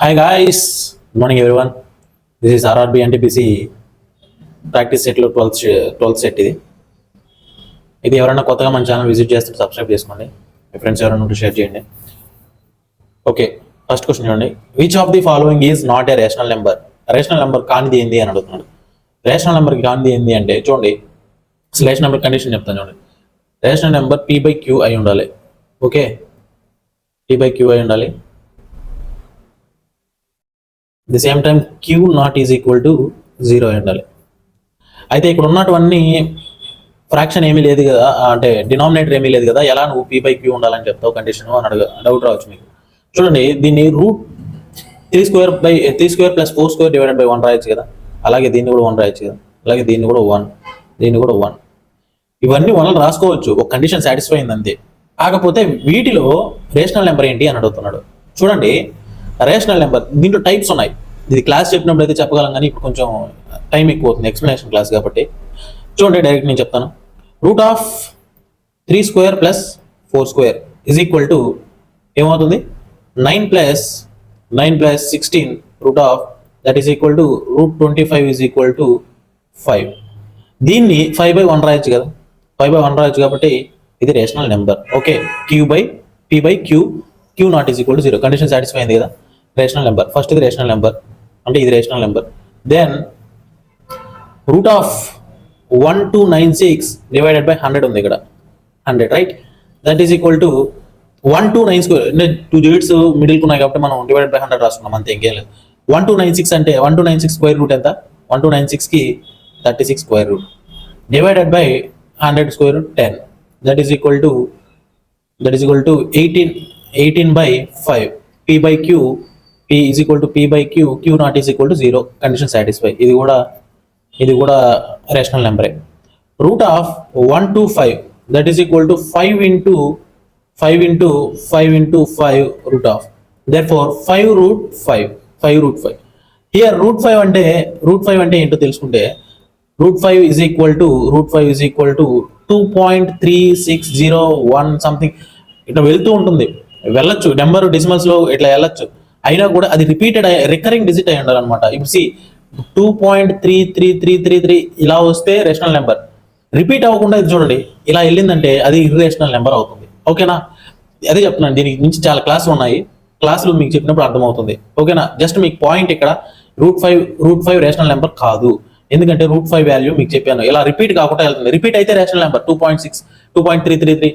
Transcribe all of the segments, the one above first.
Hi guys, good morning everyone. This is RRB NTPC practice సెట్లో 12th set ఇది ఎవరైనా కొత్తగా మన ఛానల్ విజిట్ చేస్తే సబ్స్క్రైబ్ చేసుకోండి, మీ ఫ్రెండ్స్ ఎవరైనా ఉంటే షేర్ చేయండి. ఓకే, ఫస్ట్ క్వశ్చన్ చూడండి. Which of the following is not a rational number? Rational number కానిది ఏంది అని అడుగుతున్నాడు. రేషనల్ నెంబర్కి కానిది ఏంది అంటే చూడండి, రేషనల్ నెంబర్ కండిషన్ చెప్తాను చూడండి. రేషనల్ నెంబర్ P/Q అయి ఉండాలి. ఓకే, P/Q అయి ఉండాలి. The same time Q not is equal to 0 అయి ఉండాలి. అయితే ఇక్కడ ఉన్నటువన్నీ ఫ్రాక్షన్ ఏమీ లేదు కదా, అంటే డినామినేటర్ ఏమీ లేదు కదా, ఎలా నువ్వు P/Q ఉండాలని చెప్తావు కండిషన్ అని డౌట్ రావచ్చు మీకు. చూడండి, దీన్ని √3² + 4² డివైడెడ్ బై 1 రాయొచ్చు కదా, అలాగే దీన్ని కూడా 1 రాయొచ్చు కదా, అలాగే దీన్ని కూడా 1, దీన్ని కూడా 1. ఇవన్నీ 1 రాసుకోవచ్చు, ఒక కండిషన్ సాటిస్ఫై అయింది అంతే. కాకపోతే వీటిలో రేషనల్ నెంబర్ ఏంటి అని అడుగుతున్నాడు. చూడండి, రేషనల్ నెంబర్ దీంట్లో టైప్స్ ఉన్నాయి. ఇది క్లాస్ చెప్పినప్పుడు అయితే చెప్పగలం, కానీ ఇప్పుడు కొంచెం టైం ఎక్కువ అవుతుంది ఎక్స్ప్లెనేషన్ క్లాస్ కాబట్టి. చూడండి, డైరెక్ట్ నేను చెప్తాను. √3² + 4² ఈజ్ ఈక్వల్ టు ఏమవుతుంది? 9 + 16 that is equal to √25 is equal to 5. దీన్ని 5/1 రాయొచ్చు కదా, 5/1 రాయొచ్చు కాబట్టి ఇది rational number. Okay, P/Q not is equal to 0 condition satisfy అయింది కదా. రేషనల్ నెంబర్ ఫస్ట్, ఇది రేషనల్ నెంబర్ అంటే ఇది rational number. Then √1296 divided by 100 ఉంది ఇక్కడ, 100 right. That is equal to 129². అంటే 2 digits మిడిల్కి ఉన్నాయి కాబట్టి మనం డివైడెడ్ బై 100 రాసుకున్నాం అంతే, ఇంకేం లేదు. 1296 అంటే 1296 స్క్వేర్ రూట్ ఎంత? 1296కి 36 square root divided by 100 square root 10. That is equal to 18/5. P/Q P is equal to P/Q, Q not is equal to 0 condition satisfy. ఇది కూడా రేషనల్ నెంబరే. √125 that is equal to 5 into 5 therefore 5√5. Here √5 అంటే ఏంటో తెలుసుకుంటే, √5 is equal to 2.3601 something ఇట్లా వెళ్తూ ఉంటుంది. వెళ్ళొచ్చు నెంబర్ డెసిమల్స్ లో ఇట్లా వెళ్ళొచ్చు, అయినా కూడా అది రికరింగ్ డిజిట్ అయి ఉండాలన్నమాట. ఇప్పుడు 2.33333 ఇలా వస్తే రేషనల్ నెంబర్. రిపీట్ అవ్వకుండా ఇది చూడండి, ఇలా వెళ్ళిందంటే అది ఇర్రేషనల్ నెంబర్ అవుతుంది. ఓకేనా, అదే చెప్తున్నాను. దీనికి నుంచి చాలా క్లాసులు ఉన్నాయి, క్లాసులు మీకు చెప్పినప్పుడు అర్థమవుతుంది. ఓకేనా, జస్ట్ మీకు పాయింట్ ఇక్కడ √5 రేషనల్ నెంబర్ కాదు, ఎందుకంటే √5 వాల్యూ మీకు చెప్పాను. ఇలా రిపీట్ కాకుండా వెళ్తుంది. రిపీట్ అయితే రేషనల్ నెంబర్ 2.6, 2.333,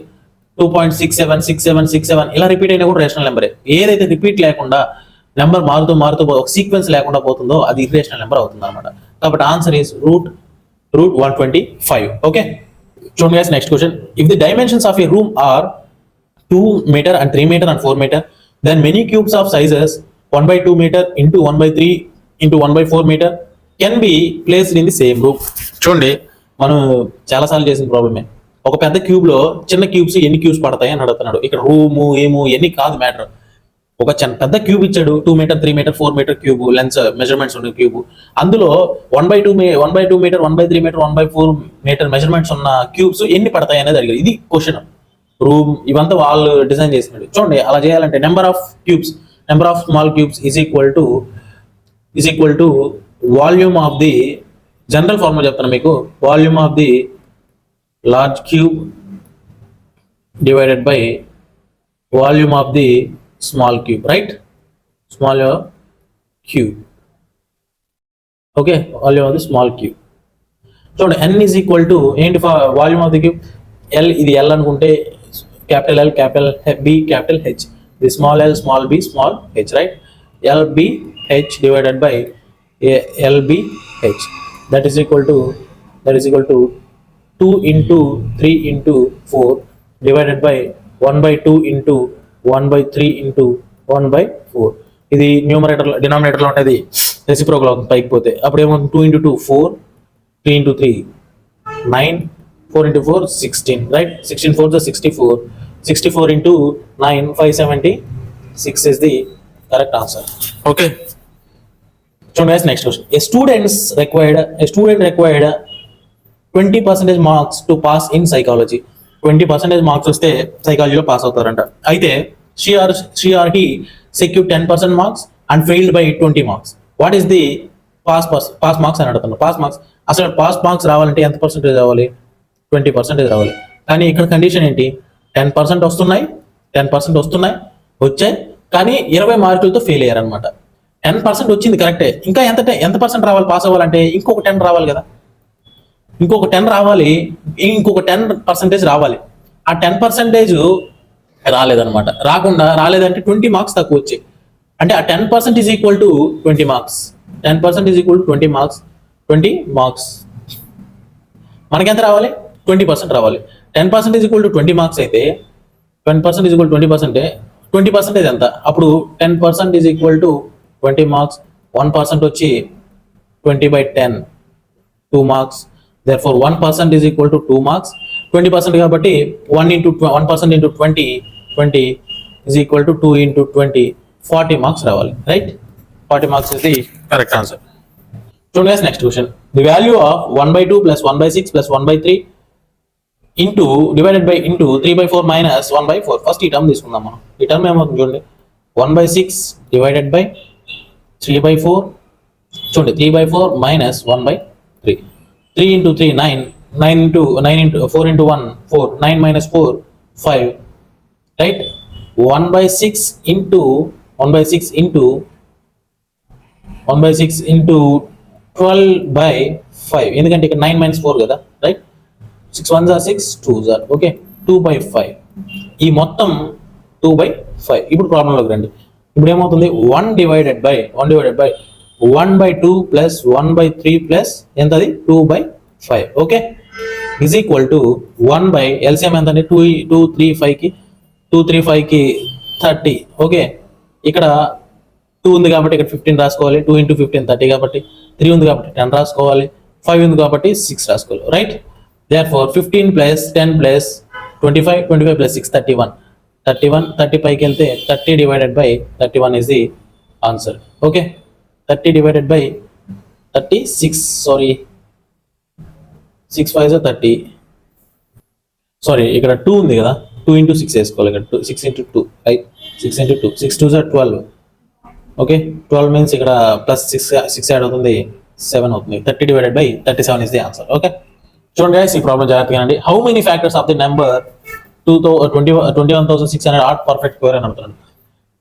2.676767 ఇలా రిపీట్ అయినా కూడా రేషనల్ నెంబరే. ఏదైతే రిపీట్ లేకుండా నెంబర్ మారుతూ ఒక సీక్వెన్స్ లేకుండా పోతుందో అది ఇర్రేషనల్ నెంబర్ అవుతుంది అనమాట. కాబట్టి ఆన్సర్ ఈస్ √125. ఓకే, చూడండి guys, next question. If the dimensions of a room are 2 meter and 3 meter and 4 meter, then many cubes of sizes 1/2 meter into 1/3 into 1/4 meter can be placed in the same room. చూడండి, మనం చాలాసార్లు చేసిన ప్రాబ్లమే. ఒక పెద్ద cube లో చిన్న cubes ఎన్ని క్యూబ్స్ పడతాయి అని అడుగుతున్నాడు. ఇక్కడ రూము ఎన్ని కాదు మ్యాటర్. ఒక పెద్ద క్యూబ్ ఇచ్చాడు, 2 meter 3 meter 4 meter cube, lens measurements ఉన్న క్యూబ్. అందులో 1/2 meter 1/3 meter 1/4 meter మెజర్మెంట్స్ ఉన్న క్యూబ్స్ ఎన్ని పడతాయి అనేది అడిగారు. ఇది క్వశ్చన్. రూమ్ ఇవంతా వాళ్ళు డిజైన్ చేసినాడు. చూడండి, అలా చేయాలంటే number of small cubes is equal to volume of the, general formula చెప్తాను మీకు, volume of the large cube divided by volume of the small cube, right? Small cube. Okay, volume of the small cube. చూడండి, n is equal to ఏంటి volume of the cube? L, ఇది L అనుకుంటే capital L, capital B, capital H, ఇది small l, small b, small h, right? LBH divided by LBH that is equal to 2 into 3 into 4 divided by 1/2 into 1/3 into 1/4. ఇది denominator లో ఉంటుంది, reciprocal అవుతుంది పైకి పోతే. అప్పుడు ఏమవుతుంది? 2 into 2 4, 3 into 3 9, 4 into 4 16, right? 16 4 is 64. 64 into 9 576 is the correct answer. Okay, so next question. A student required 20% marks to pass in psychology. 20% marks వస్తే సైకాలజీలో పాస్ అవుతారంట. అయితే she or he secured 10% marks and failed by 20 marks. What is the pass marks అని అడుగుతున్నాను. Pass marks, అసలు pass marks రావాలంటే ఎంత percentage రావాలి? 20% రావాలి. కానీ ఇక్కడ కండిషన్ ఏంటి? 10% వస్తున్నాయి, 10% వచ్చాయి, కానీ 20 మార్కులతో ఫెయిల్ అయ్యారు అనమాట. 10% వచ్చింది కరెక్టే, ఇంకా ఎంత పర్సెంట్ రావాలి పాస్ అవ్వాలంటే? ఇంకొక 10 రావాలి కదా, ఇంకొక 10 రావాలి, ఇంకొక 10% రావాలి. ఆ 10% రాలేదన్నమాట. రాలేదంటే 20 మార్క్స్ తక్కువ వచ్చాయి. అంటే ఆ 10% is equal to 20 marks. 10% is equal to 20 marks. 20 marks మనకి ఎంత రావాలి? 20% రావాలి. 10% ఈజ్ ఈక్వల్ టు 20 మార్క్స్ అయితే 10% ఈజ్ ఈక్వల్ టు 20%, 20% ఎంత? అప్పుడు 10% ఈజ్ ఈక్వల్ టు 20 మార్క్స్. 1% వచ్చి 20/10, 2 marks. Therefore 1% is equal to 2 marks. 20% కాబట్టి 1% into 20 is equal to 2 into 20, 40 marks రావాలి, right? 40 marks is the correct answer. So next question. The value of 1/2 plus 1/6 plus 1/3 into divided by into 3/4 minus 1/4. First ఈ term తీసుకుందాం మనం. ఈ term ఏమవుతుంది చూడండి, 1/6 divided by 3/4. చూడండి, 3/4 minus 1/3. 3 into 3 9, 9 into 4 into 1 4, 9 minus 4 5, right? 1/6 into 12/5, ఎందుకంటే ఇక్కడ 9 minus 4 కదా, right? 6 1s are 6, 2s are okay, 2/5. ఈ మొత్తం 2/5. ఇప్పుడు ప్రాబ్లంలోకి రండి. ఇప్పుడు ఏమవుతుంది? 1 divided by 1/2 plus 1/3 plus ఎంతది? 2/5. Okay, is equal to 1 LCM ఎంత అండి? 235కి 30. ఓకే, ఇక్కడ 2 ఉంది కాబట్టి ఇక్కడ 15 రాసుకోవాలి. 2 into 15 30 కాబట్టి, 3 ఉంది కాబట్టి 10 రాసుకోవాలి, 5 ఉంది కాబట్టి 6 రాసుకోవాలి, right? Therefore 15 plus 10 plus 25 plus 6 31. 30 వెళ్తే 30 divided by 31 is the answer. Okay, 30 divided by 36, sorry, 6 5s are 30. Sorry, ఇక్కడ 2 ఉంది కదా, 2 into 6 వేసుకోవాలి. ఇక్కడ 6 into 2, right? 6 into 2, 6 2s are 12. Okay, 12 means ఇక్కడ ప్లస్ 6 యాడ్ అవుతుంది, 7 అవుతుంది. 30 divided by 37 is the answer. Okay, చూడండి guys, ఈ ప్రాబ్లం జాగ్రత్తగా అండి. How many factors of the number 21,600 are perfect square అని అడుగుతున్నాడు.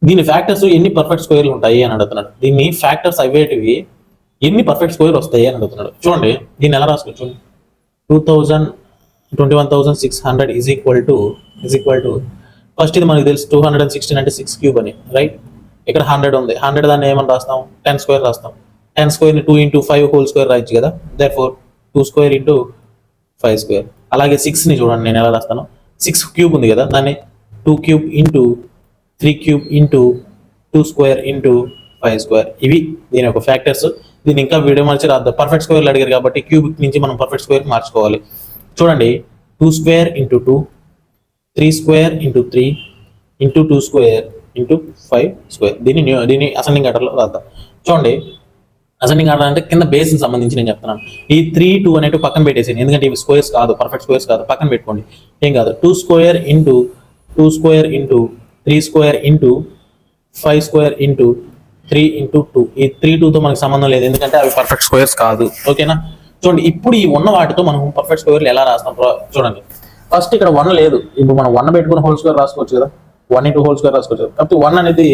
దీని ఫ్యాక్టర్స్ ఎన్ని పర్ఫెక్ట్ స్క్వేర్లు ఉంటాయి అని అడుగుతున్నాడు. దీన్ని ఫ్యాక్టర్స్ అవేటివి ఎన్ని పర్ఫెక్ట్ స్క్వేర్ వస్తాయి అని అడుగుతున్నాడు. చూడండి, దీన్ని ఎలా రాసుకోవచ్చు? 21,600 ఈజ్ ఈక్వల్ టు ఫస్ట్ ఇది మనకి తెలుసు 216 అంటే 6 క్యూబ్ అని, రైట్? ఇక్కడ 100 ఉంది. 100 దాన్ని ఏమని రాస్తాం? 10 స్క్వేర్ రాస్తాం. 10 స్క్వేర్ని 2 into 5 హోల్ స్క్వేర్ రాయొచ్చు కదా. Therefore 2 square into 5 square. అలాగే 6ని చూడండి, నేను ఎలా రాస్తాను? 6 క్యూబ్ ఉంది కదా, దాన్ని 2 cube into 3 cube into 2 square into 5 square. ఇవి దీని యొక్క ఫ్యాక్టర్స్. దీన్ని ఇంకా వీడియో మార్చి రాద్దాం. పర్ఫెక్ట్ స్క్వేర్లు అడిగారు కాబట్టి క్యూబిక్ నుంచి మనం పర్ఫెక్ట్ స్క్వేర్ మార్చుకోవాలి. చూడండి, 2 square into 2, 3 square into 3 into 2 square into 5 square. దీన్ని అసెండింగ్ ఆర్డర్లో రాద్దాం. చూడండి, అసెండింగ్ ఆర్డర్ అంటే కింద బేస్ కి సంబంధించి నేను చెప్తున్నాను. ఈ 3 2 అనేవి పక్కన పెట్టేసి, ఎందుకంటే ఇవి స్క్వేర్స్ కాదు, పర్ఫెక్ట్ స్క్వేర్స్ కాదు, పక్కన పెట్టుకోండి, ఏం కాదు. 2 square into 2 square into 3 square into 5 square into 3 into 2. ఈ 3 2తో మనకు సంబంధం లేదు, ఎందుకంటే అవి పర్ఫెక్ట్ స్క్వేర్స్ కాదు. ఓకేనా? చూడండి, ఇప్పుడు ఈ ఉన్న వాటితో మనం పర్ఫెక్ట్ స్క్వేర్లు ఎలా రాస్తాం చూడండి. ఫస్ట్ ఇక్కడ 1 లేదు, ఇప్పుడు మనం 1 పెట్టుకుని హోల్ స్క్వేర్ రాసుకోవచ్చు కదా, 1 into హోల్ స్క్వేర్ రాసుకోవచ్చు. కాబట్టి 1 అనేది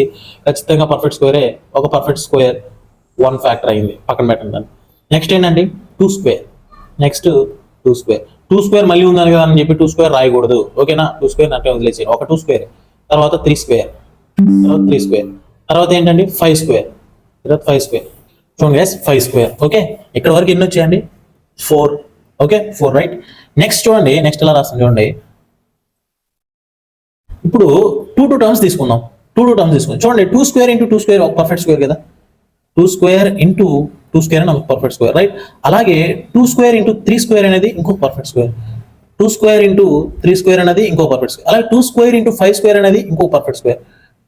ఖచ్చితంగా పర్ఫెక్ట్ స్క్వేరే. ఒక పర్ఫెక్ట్ స్క్వేర్ 1 ఫ్యాక్టర్ అయింది, పక్కన పెట్టండి దాన్ని. నెక్స్ట్ ఏంటండి? 2 స్క్వేర్. Next 2 square. 2 స్క్వేర్ మళ్ళీ ఉందని కదా అని చెప్పి 2 స్క్వేర్ రాయకూడదు. ఓకేనా? 2 స్క్వేర్ అంటే వదిలేసి ఒక 2 స్క్వేర్, తర్వాత 3 స్క్వేర్, తర్వాత 3 స్క్వేర్, తర్వాత ఏంటండి 5 స్క్వేర్, తర్వాత 5 స్క్వేర్. చూడండి గైస్, 5 స్క్వేర్. ఓకే, ఇక్కడ వరకు ఎన్ని వచ్చాయండి? 4. Okay, 4, right? నెక్స్ట్ చూడండి, నెక్స్ట్ ఎలా రాస్తాం చూడండి. ఇప్పుడు 2 టర్మ్స్ తీసుకుందాం. 2 టర్మ్స్ తీసుకుందాం. చూడండి, 2 స్క్వేర్ into 2 స్క్వేర్ ఒక పర్ఫెక్ట్ స్క్వేర్ కదా. 2 స్క్వేర్ into 2 స్క్వేర్ అని ఒక పర్ఫెక్ట్ స్క్వేర్, రైట్? అలాగే 2 స్క్వేర్ into 3 స్క్వేర్ అనేది ఇంకొక perfect square. 2 square into 3 square అనేది ఇంకో పర్ఫెక్ట్ స్క్వేర్. అలాగే 2 స్క్వేర్ into 5 స్క్వేర్ అనేది ఇంకో perfect square.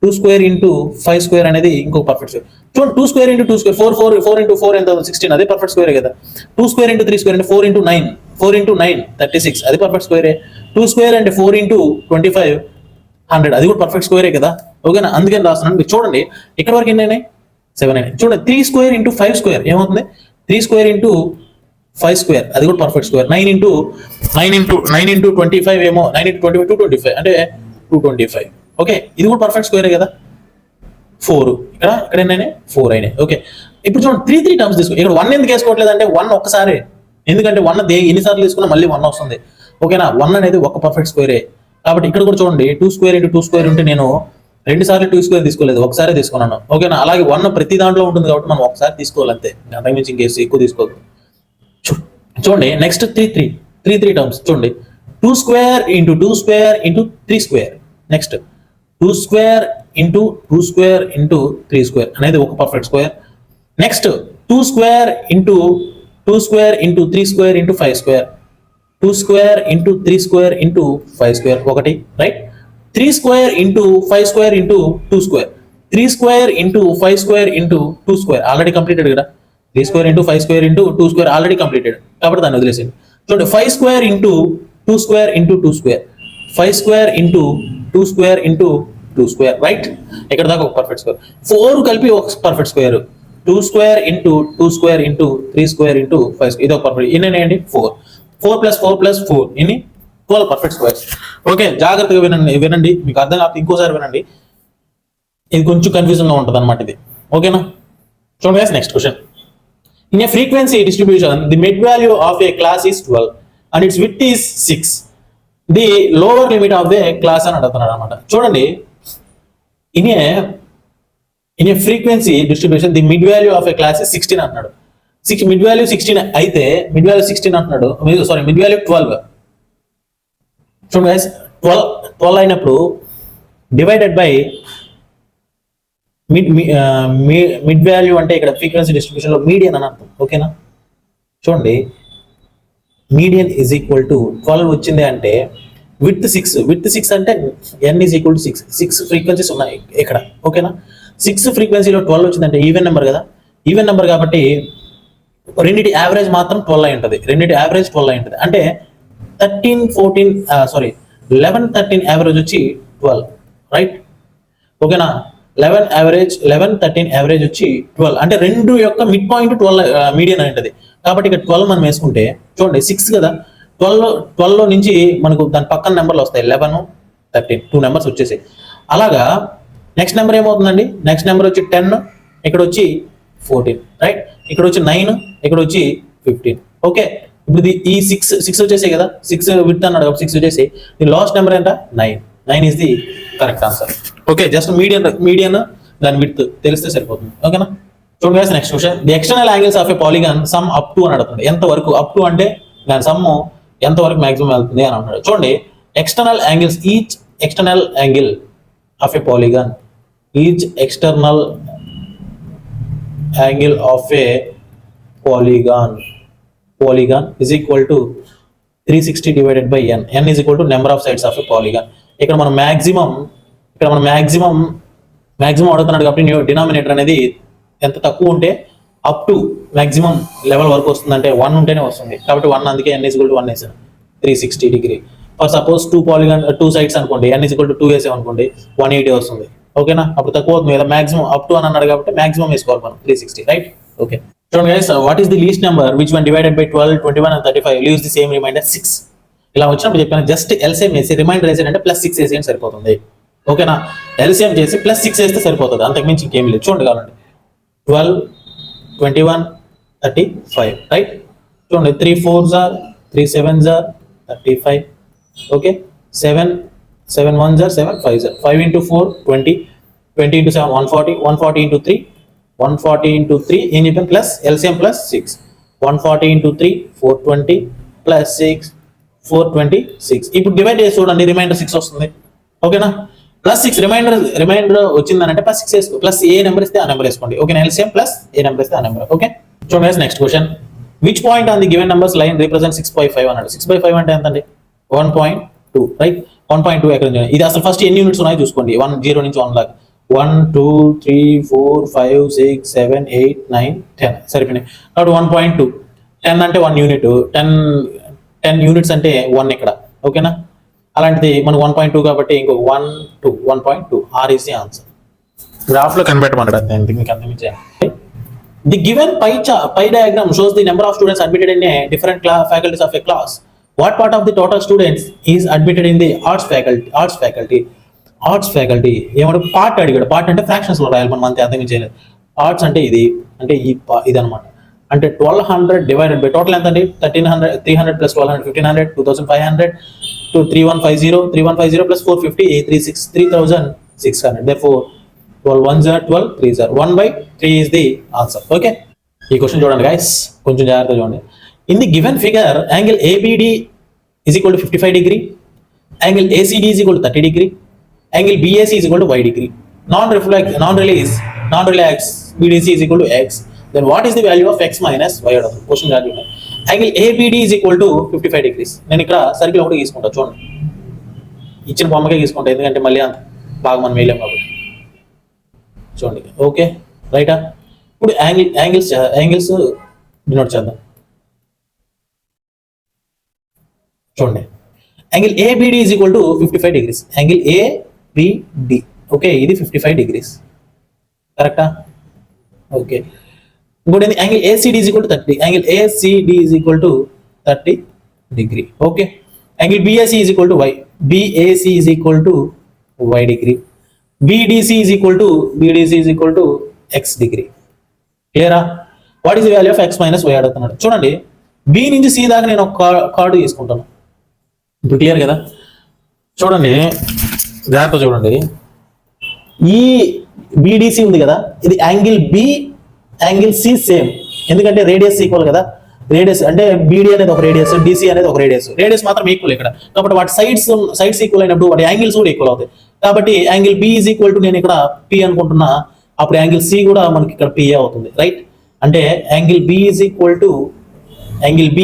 2 square into 5 square అనేది ఇంకో పర్ఫెక్ట్ స్క్వేర్. చూడండి, 2 స్క్వేర్ into 2 స్క్వేర్ 4 into 4 ఎంత? 16. అదే పర్ఫెక్ట్ స్క్వేరే కదా. 2 స్క్వేర్ into 3 స్క్వేర్ అంటే 4 into 9 36. అది పర్ఫెక్ట్ స్క్వేరే. 2 స్క్వేర్ అంటే 4 into 25 100. అది కూడా పర్ఫెక్ట్ స్క్వేరే కదా. ఓకేనా? అందుకని రాస్తున్నాను. మీరు చూడండి, ఇక్కడ వరకు ఎన్ని అయినాయి? 7 అయినాయి. చూడండి 3 స్క్వేర్ ఇంటూ 5 స్క్వేర్ ఏమవుతుంది, 3 స్క్వేర్ ఇంటూ 5 స్క్వేర్ అది కూడా పర్ఫెక్ట్ స్క్వేర్. 9 ఇంటూ 25 ఏమో 9 ఇంటూ 25 225 అంటే 225. ఓకే, ఇది కూడా పర్ఫెక్ట్ స్క్వేరే కదా. 4 ఇక్కడ ఎన్నైనాయి 4 అయినాయి. ఓకే, ఇప్పుడు చూడండి 3 టర్మ్స్ తీసుకో. ఇక్కడ 1 ఎందుకు వేసుకోవట్లేదు అంటే 1 ఒక్కసారి, ఎందుకంటే 1 ఎన్నిసార్లు తీసుకున్నా మళ్ళీ 1 వస్తుంది. ఓకేనా, 1 అనేది ఒక పర్ఫెక్ట్ స్క్వేరే. కాబట్టి ఇక్కడ కూడా చూడండి 2 స్క్వేర్ ఇంటూ 2 స్క్వేర్ ఉంటే నేను 2 సార్లు 2 స్క్వేర్ తీసుకోలేదు, ఒకసారి తీసుకున్నాను. ఓకేనా, అలాగే 1 ప్రతి దాంట్లో ఉంటుంది కాబట్టి మనం ఒకసారి తీసుకోవాలి అంతే, అంతకుమించి ఇంకేసి ఎక్కువ తీసుకోవద్దు. చూడండి నెక్స్ట్ 3 టర్మ్స్ చూడండి. 2 square into 2 square into 3 square. Next 2 square into 2 square into 3 square అనేది ఒక perfect square. Next 2 square into 2 square into 3 square into 5 square. 2 square into 3 square into 5 square ఒకటి, right. 3 square into 5 square into 2 square. 3 square into 5 square into 2 square already completed కదా. 3 square into 5 square into 2 square already completed కాబట్టి దాన్ని వదిలేసింది. చూడండి 5 square into 2 square into 2 square. 5 square into 2 square into 2 square, right. ఇక్కడ దాకా ఒక perfect square. 4 కలిపి ఒక perfect square. 2 square into 2 square into 3 square into 5 square ఇది ఒక పర్ఫెక్ట్. ఇన్నేయండి 4 + 4 + 4 ఇన్ని 12 పర్ఫెక్ట్ స్క్వేర్స్. ఓకే, జాగ్రత్తగా వినండి మీకు అర్థం కాకపోతే ఇంకోసారి వినండి, ఇది కొంచెం కన్ఫ్యూజన్ గా ఉంటుంది అనమాట ఇది. ఓకేనా, చూడండి next question. In a frequency distribution, the mid value of a class is 12 and its width is 6. The lower limit of the class అని అడుగుతున్నాడు అనమాట. చూడండి in a frequency distribution, the mid value of a class is 16 అంటున్నాడు. Mid value 16 అయితే mid value 16 అంటున్నాడు, sorry mid value 12. చూడండి guys 12 అయినప్పుడు divided by mid value అంటే ఇక్కడ ఫ్రీక్వెన్సీ డిస్ట్రిబ్యూషన్ లో మీడియన్ అని అర్థం. ఓకేనా, చూడండి మీడియన్ ఈజ్ ఈక్వల్ టు 12 వచ్చింది అంటే విత్ 6 అంటే n is equal to 6 frequencies ఉన్నాయి ఇక్కడ. ఓకేనా, 6 ఫ్రీక్వెన్సీలో 12 వచ్చిందంటే ఈవెన్ నెంబర్ కదా, ఈవెన్ నెంబర్ కాబట్టి రెండింటి యావరేజ్ మాత్రం 12 అయి ఉంటుంది. రెండింటి యావరేజ్ 12 అయి ఉంటుంది అంటే 11 13 యావరేజ్ వచ్చి 12, రైట్. ఓకేనా, 11 13 యావరేజ్ వచ్చి 12 అంటే రెండు యొక్క మిడ్ పాయింట్ 12 మీడియన్ అని ఉంటుంది. కాబట్టి ఇక్కడ 12 మనం వేసుకుంటే చూడండి 6 కదా, 12 నుంచి మనకు దాని పక్కన నెంబర్లు వస్తాయి 11 13 2 నెంబర్స్ వచ్చేసి. అలాగా నెక్స్ట్ నెంబర్ ఏమవుతుందండి, నెక్స్ట్ నెంబర్ వచ్చి 10, ఇక్కడ వచ్చి 14, రైట్. ఇక్కడ వచ్చి 9, ఇక్కడ వచ్చి 15. ఓకే, ఇప్పుడు ఈ 6 వచ్చేసాయి కదా, 6 విత్ అన్నాడు కాబట్టి 6 వచ్చేసి ఈ లాస్ట్ నెంబర్ ఎంత 9 is the correct answer. Okay, just median దాని విత్ తెలిస్తే సరిపోతుంది. ఓకేనా, చూడండి next question. The external angles of a polygon sum up to అని అడుగుతుంది. ఎంత వరకు అప్ టు అంటే దాని సమ్ ఎంత వరకు మాక్సిమం వెళ్తుంది అని అంటున్నాడు. చూడండి external angles, each external angle of a polygon, each external angle of A polygon is equal to 360 divided by n. n is equal to number of sides of a polygon. ఇక్కడ మనం maximum అడుగుతున్నాడు కాబట్టి denominator అనేది ఎంత తక్కువ ఉంటే up to maximum level వరకు వస్తుందంటే 1 ఉంటేనే వస్తుంది. కాబట్టి 1 అందుకే n is equal to 1 వేసాను 360 డిగ్రీ. ఫర్ సపోజ్ 2 సైడ్స్ అనుకోండి, n is equal to 2 వేసాం అనుకోండి 180 వస్తుంది. ఓకేనా, అప్పుడు తక్కువ అవుతుంది కదా, మాక్సిమం అప్ టు అని అన్నాడు కాబట్టి మాక్సిమం వేసుకోవాలి మనం 360, రైట్. ఓకే, చూడండి guys, what is the least number which one divided by 12 21 and 35 leaves the same reminder 6. ఇలా వచ్చినప్పుడు చెప్పాను జస్ట్ ఎల్సిఎం వేసి రిమైండర్ వేసాడంటే +6 వేసి సరిపోతుంది. ఓకేనా, ఎల్సిఎం చేసి +6 వేస్తే సరిపోతుంది, అంతకుమించి ఇంకేం లేదు. చూడండి కావాలండి 12 21 35, రైట్. చూడండి 3 4s are 3 7s are 35. Okay, 7 1s are 7 5s are 5 into 4 20 20 into 7 140 140 into 3 140 into 3 ఏం చెప్పాను ప్లస్ ఎల్సిఎం +6 140 into 3 420 +6 426. ఇప్పుడు డివైడ్ చేసి చూడండి రిమైండర్ 6 వస్తుంది. ఓకేనా, +6 రిమైండర్ వచ్చిందనంటే +6 వేసుకో, ప్లస్ ఏ నెంబర్ ఇస్తే ఆ నెంబర్ వేసుకోండి. ఓకే, ఎల్సిఎం ప్లస్ ఏ నెంబర్ ఇస్తే ఆ నెంబర్. ఓకే, చూడండి next question. Which point on the given numbers line represent 6/5 అన్నాడు. 6/5 అంటే ఎంత అండి 1.2, రైట్. 1.2 ఎక్కడ ఇది అసలు ఫస్ట్ ఎన్ని యూనిట్స్ ఉన్నాయో చూసుకోండి, 0 నుంచి 1 దాకా 1 2 3 4 5 6 7 8 9 10 సరిపోయినాయి. కాబట్టి 1.2 10 అంటే 1 యూనిట్, 10 యూనిట్స్ అంటే 1 ఇక్కడ. ఓకేనా, అలాంటిది మనకు 1.2 కాబట్టి ఇంకో 1 2 1.2 are is the answer. Graph లో కనిపెట్టమన్నాడు అంతే, మీకు అంతమించే. The given pie diagram shows the number of students admitted in a different faculties of a class. What part of the total students is admitted in the arts faculty ఏమంటే part అడిగాడు. Part అంటే fractions లో రాయాలి, మనం అంతే, అర్థం చేయలేదు. Arts అంటే ఇది, అంటే ఇది అనమాట. అంటే 1200 డివైడెడ్ బై టోటల్ ఎంత అండి? 1300, 300 plus 1200, 1500, 2500 to 3150 plus 450, 836, 3600. Therefore 12 1s are 12, 3s are 1/3 is the answer. Okay, ఈ క్వశ్చన్ చూడండి గైస్, కొంచెం జాగ్రత్తగా చూడండి. In the given figure angle ABD is equal to 55 degree, angle ACD is equal to 30 degree, angle BAC is equal to y degree, non-relax BDC is equal to x. Then what is the value of x minus y? Question జాగ్రత్త. Angle ABD is equal to 55 degrees. నేను ఇక్కడ circle ఒకటి తీసుకుంటా, చూడండి, ఇచ్చిన బొమ్మకే తీసుకుంటా, ఎందుకంటే మళ్ళీ అంత బాగా మనం వేయలేం కాబట్టి. చూడండి, ఓకే రైటా. ఇప్పుడు యాంగిల్స్ డినోట్ చేద్దాం. చూడండి, angle ABD is equal to 55 degrees. Angle ABD, okay, ఇది 55 degrees, కరెక్టా? ఓకే. ఇంకోటి angle ACD is equal to 30. Angle ACD is equal to 30 degree. Okay. Angle BAC is equal to y. BAC is equal to y degree. BDC is equal to x degree. క్లియరా? What is the value of x minus y అడుగుతున్నాడు. చూడండి, B నుంచి C దాకా నేను ఒక card తీసుకుంటాను. ఇప్పుడు clear కదా? చూడండి, జాగ్రత్త చూడండి. ఈ BDC ఉంది కదా, ఇది angle B, angle C same, ఎందుకంటే రేడియస్ ఈక్వల్ కదా. రేడియస్ అంటే BD అనేది ఒక రేడియస్, DC అనేది ఒక రేడియస్ మాత్రం ఈక్వల్ ఇక్కడ. కాబట్టి వాటి సైడ్స్ ఈక్వల్ అయినప్పుడు వాటి యాంగిల్స్ కూడా ఈక్వల్ అవుతాయి. కాబట్టి angle B is equal to, నేను ఇక్కడ P అనుకుంటున్నా, అప్పుడు యాంగిల్ C కూడా మనకి ఇక్కడ PA అవుతుంది, రైట్? అంటే angle B is equal to angle B,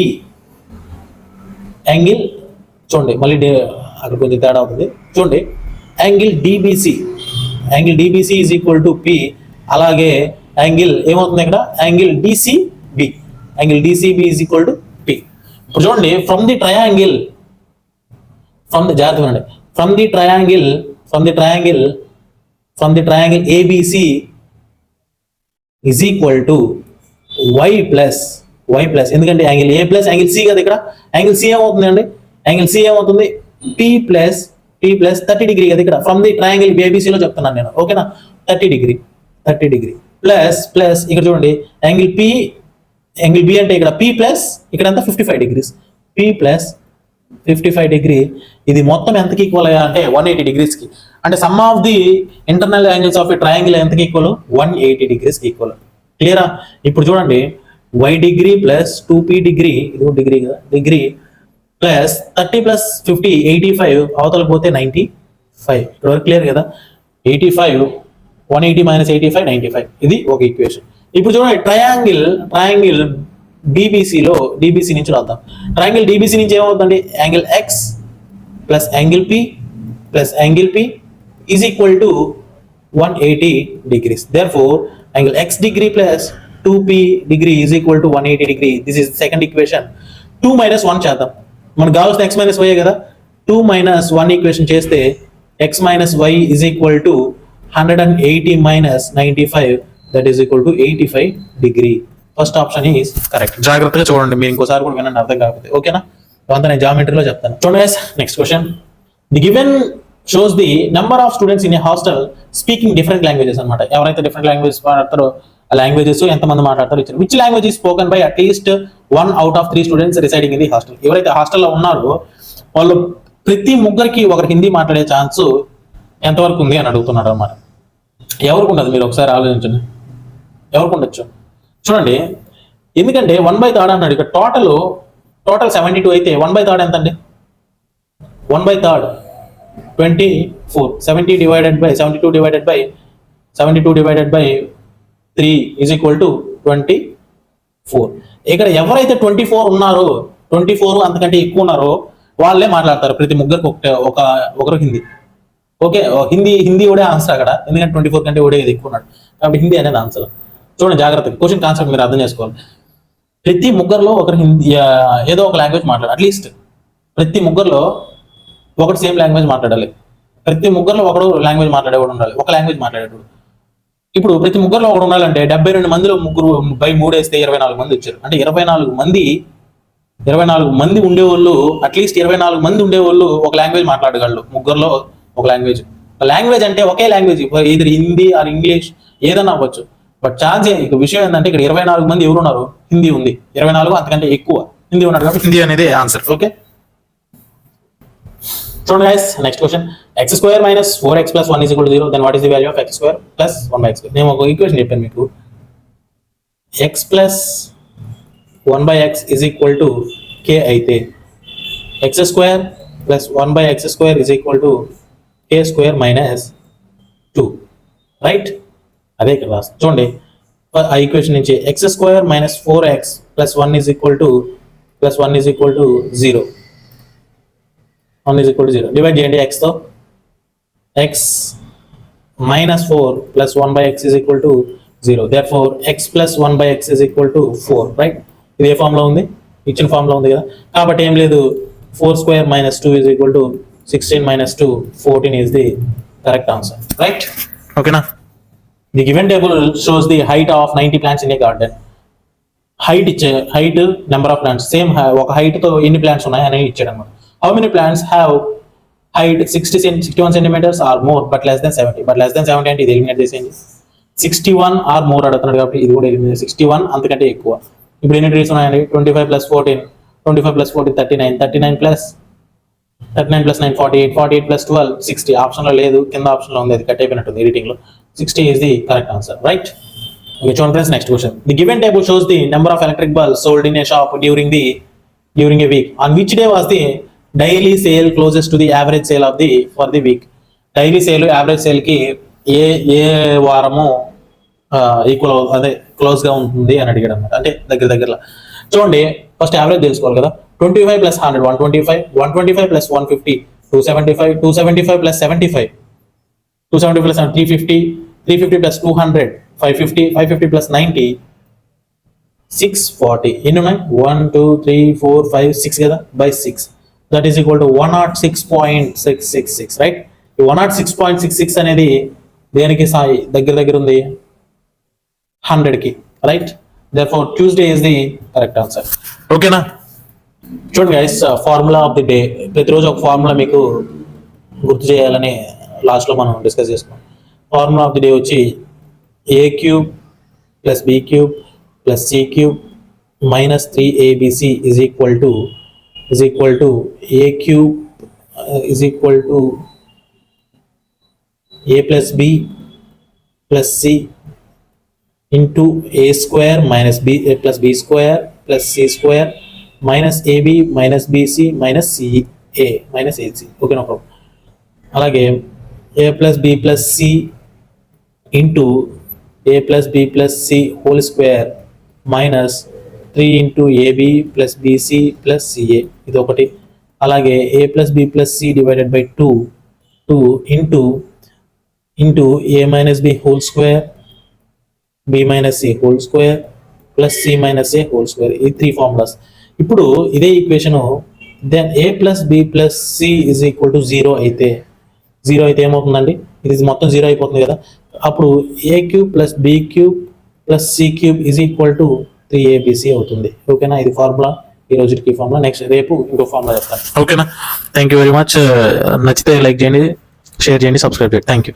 angle చూడండి, మళ్ళీ అక్కడ కొంచెం తేడా అవుతుంది. చూడండి, angle DBC is equal to P. అలాగే యాంగిల్ ఏమవుతుంది ఇక్కడ? Angle DCB is equal to P. ఇప్పుడు చూడండి, from the triangle ABC is equal to y plus, ఎందుకంటే angle A plus angle C కదా. ఇక్కడ యాంగిల్ C ఏమవుతుంది అండి? యాంగిల్ C ఏమవుతుంది? P ప్లస్ 30 డిగ్రీ కదా. ఇక్కడ ఫ్రమ్ ది ట్రయాంగిల్ ABC లో చెప్తున్నాను నేను, ఓకేనా? 30 డిగ్రీ ప్లస్ ఇక్కడ చూడండి, యాంగిల్ B అంటే ఇక్కడ P ప్లస్ ఇక్కడ ఎంత? 55 degrees. P ప్లస్ 55 degree, ఇది మొత్తం ఎంతకి ఈక్వల్ అయ్యా అంటే 180 degrees కి. అంటే some of the internal angles of a triangle ఎంతకి ఈక్వల్? 180 degrees కి ఈక్వల్. క్లియరా? ఇప్పుడు చూడండి, y degree plus 2P degree, ఇది డిగ్రీ కదా, డిగ్రీ ప్లస్ 30 ప్లస్ 50 85, అవతలకు పోతే 95. ఇక్కడ వరకు క్లియర్ కదా? 85, 180 మైనస్ 85 95, ఇది ఒక ఈక్వేషన్. ఇప్పుడు చూడండి, ట్రయాంగిల్ DBC నుంచి రాద్దాం. ట్రయాంగిల్ DBC నుంచి ఏమవుతుందండి? Angle X plus angle P is equal to 180 degrees. Therefore, angle X degree plus 2P degree is equal to 180 degree. This is second equation. 2 minus 1 చేద్దాం, మనకు కావాల్సిన x మైనస్ y కదా. 2 minus 1 equation చేస్తే x minus y is equal to 180 minus 95, that is equal to 85 degree. First option is correct. జాగ్రత్తగా చూడండి, మీరు ఇంకోసారి కూడా వినండి అర్థం కాకపోతే, ఓకేనా? అంతా నేను జామెట్రీలో చెప్తాను. చూడండి, next question. The given shows the number of students in a hostel speaking different languages అనమాట. ఎవరైతే డిఫరెంట్ లాంగ్వేజెస్ మాట్లాడతారో ఆ లాంగ్వేజెస్ ఎంతమంది మాట్లాడతారో ఇచ్చారు. Which language is spoken by at least 1 out of 3 students residing in the hostel. ఎవరైతే హాస్టల్లో ఉన్నారో వాళ్ళు ప్రతి ముగ్గురికి ఒకరు హిందీ మాట్లాడే ఛాన్స్ ఎంతవరకు ఉంది అని అడుగుతున్నాడు అనమాట. ఎవరికి ఉండదు? మీరు ఒకసారి ఆలోచించండి, ఎవరికి ఉండొచ్చు? చూడండి, ఎందుకంటే 1/3 అన్నాడు. ఇక్కడ టోటల్ 72 అయితే 1/3 ఎంత అండి? 1/3 24. 72 divided by 3 is equal to 24. ఇక్కడ ఎవరైతే 24 ఉన్నారో, 24 అంతకంటే ఎక్కువ ఉన్నారో వాళ్ళే మాట్లాడతారు. ప్రతి ముగ్గురికి ఒకరు హిందీ. ఓకే, హిందీ కూడా ఆన్సర్ అక్కడ, ఎందుకంటే 24 కంటే కూడా ఎక్కువ ఉన్నాడు కాబట్టి హిందీ అనేది ఆన్సర్. చూడండి జాగ్రత్తగా, క్వశ్చన్ కాన్సెప్ట్ మీరు అర్థం చేసుకోవాలి. ప్రతి ముగ్గురులో ఒకరు హిందీ ఏదో ఒక లాంగ్వేజ్ మాట్లాడాలి. అట్లీస్ట్ ప్రతి ముగ్గురులో ఒకటి సేమ్ లాంగ్వేజ్ మాట్లాడాలి. ప్రతి ముగ్గురులో ఒకడు లాంగ్వేజ్ మాట్లాడేవాడు ఉండాలి, ఒక లాంగ్వేజ్ మాట్లాడేవాడు. ఇప్పుడు ప్రతి ముగ్గురులో ఒకడు ఉండాలంటే 72 మందిలో ముగ్గురు బై 3 వేస్తే 24 మంది వచ్చారు. అంటే 24 మంది ఉండేవాళ్ళు, అట్లీస్ట్ 24 మంది ఉండేవాళ్ళు ఒక లాంగ్వేజ్ మాట్లాడగలరు. ముగ్గురులో ఒక లాంగ్వేజ్. లాంగ్వేజ్ అంటే ఒకే లాంగ్వేజ్, ఇది హిందీ ఆర్ ఇంగ్లీష్ ఏదైనా అవ్వచ్చు. బట్ ఛాన్స్ ఇక విషయం ఏంటంటే ఇక్కడ 24 మంది ఎవరు ఉన్నారు, హిందీ ఉంది. 24 అంతకంటే ఎక్కువ హిందీ ఉన్నాడు కాబట్టి హిందీ అనేది ఆన్సర్. ఓకే, చూడండి guys, next question. x² minus 4x plus 1 is equal to 0, then what is the value of x² plus 1/x²? నేను ఒక ఈక్వేషన్ చెప్పాను మీకు. x plus 1/x is equal to k అయితే x² plus 1/x² is equal to k² minus 2, right? అదే ఇక్కడ రాస్తాం. చూడండి ఆ ఈక్వేషన్ నుంచి x² minus 4x plus 1 is equal to 0. 1 is equal to 0. Divide చేయండి x తో. x minus 4 plus 1/x is equal to 0. Therefore x plus 1/x is equal to 4, right? ఇది ఏ form లో ఉంది? ఇచ్చిన ఫామ్ లో ఉంది కదా. కాబట్టి ఏం లేదు, 4² minus 2 is equal to 16 minus 2, 14 is the correct answer, right? ఓకేనా? The given table shows the height of 90 plants in a garden. Height number of plants same ఒక హైట్ తో ఎన్ని ప్లాంట్స్ ఉన్నాయి అని ఇచ్చాడు అన్నమాట. How many plants have height 61 centimeters or more but less than 70? But less than 70 అంటే ఇది eliminate చేసేయండి. 61 or more అడుగుతున్నాడు కాబట్టి ఇది కూడా ఎలిమినేట్. 61 అంతకంటే ఎక్కువ. ఇప్పుడు ఎన్ని ట్రీస్ ఉన్నాయండి? 25 plus 14, 39, 39 plus 9 48, 48 plus 12 60. ఆప్షన్ లో లేదు, కింద ఆప్షన్ లో ఉంది, అది కట్ అయిపోయినట్టుంది ఎడిటింగ్ లో. 60 is the correct answer, right? Okay, చూడండి friends, next question. The given table shows the number of electric bulbs sold in a shop during a week. On which day was the daily sale closest to the average sale of for the week? Daily sale average sale కి ఏ వారము equal అదే close గా ఉంటుంది అని అడిగాడు అనమాట. అంటే దగ్గరలో చూడండి, ఫస్ట్ యావరేజ్ తెలుసుకోవాలి కదా. 25 plus 100 125, 125 plus 150 275, 275 plus 75, 275 plus 350, 350 plus 200 550, 550 plus 90 640. ఎన్ని ఉన్నాయి? 1 2 3 4 5 6 కదా, by 6. That is equal to 106.666, right? ఈ 106.66 అనేది దేనికి దగ్గర ఉంది? 100 కి, right? Therefore Tuesday is the correct answer. ఓకేనా? చూడండి guys, formula of the day. ప్రతిరోజు ఒక ఫార్ములా మీకు గుర్తు చేయాలని లాస్ట్ లో మనం డిస్కస్ చేసుకున్నాం. ఫార్ములా ఆఫ్ ది డే వచ్చి a³ plus b³ plus c³ minus 3abc is equal to a³ is equal to a plus b plus c into a square minus b plus b square plus c square minus ab minus bc minus ca minus ac. Okay, no problem. అలాగే a plus b plus c into a plus b plus c whole square minus 3 into ab plus bc plus ca, ఇది ఒకటి. అలాగే a plus b plus c divided by 2 into a minus b whole square, b minus c whole square plus c minus a whole square. ఈ 3 formulas. ఇప్పుడు ఇదే equation then a plus b plus c is equal to 0 అయితే ఏమవుతుందండి? ఇది మొత్తం 0 అయిపోతుంది కదా. అప్పుడు a³ plus b³ plus c³ is equal to 3abc అవుతుంది. ఓకేనా? ఇది ఫార్ములా, ఈ రోజుకి ఫార్ములా. నెక్స్ట్ రేపు ఇంకో ఫార్ములా చెప్తాను. ఓకేనా? Thank you very much. నచ్చితే లైక్ చేయండి, షేర్ చేయండి, సబ్స్క్రైబ్ చేయండి. Thank you.